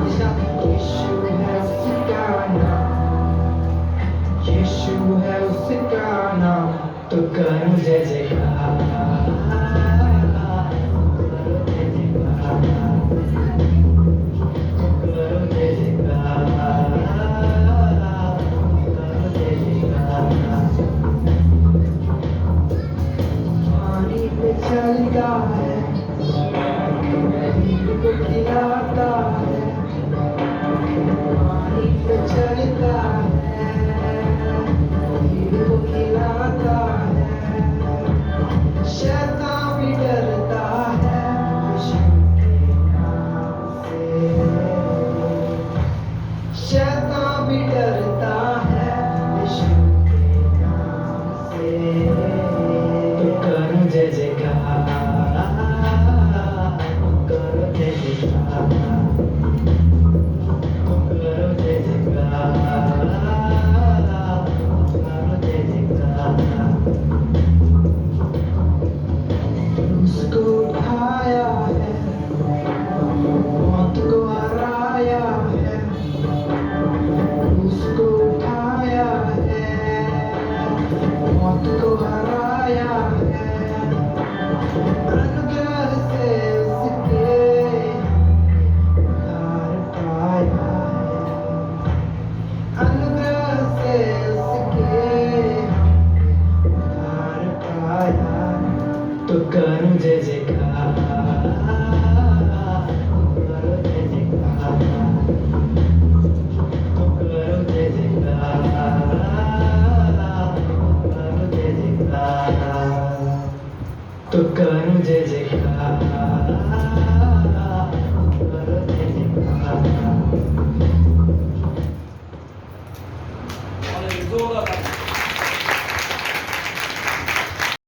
यीशु है उसका नाम, यीशु है उसका नाम, तो करूं जय जयकार, करो जय जयकार, करो जय जयकार, करो जय जयकार। पानी पे चलता है, नदी को खिलाता है, पानी पे चलता है, नदी को खिलाता है। शैतान भी डरता है यीशु के नाम से, शैतान भी डरता है यीशु के नाम से, तो करो जय जयकार, करो जय जयकार, करो जय जयकार, करो जय जयकार। उसको उठाया है, मौत को हराया है, उसको उठाया है, मौत को हराया है। अनुग्रह से उसके उद्धार पाया है, अनुग्रह से उसके उद्धार पाया है, तो करूं जय जयकार, करो जय जयकार, तो करो जय जयकार, करो जय जयकार, तो करूं जय जयकार।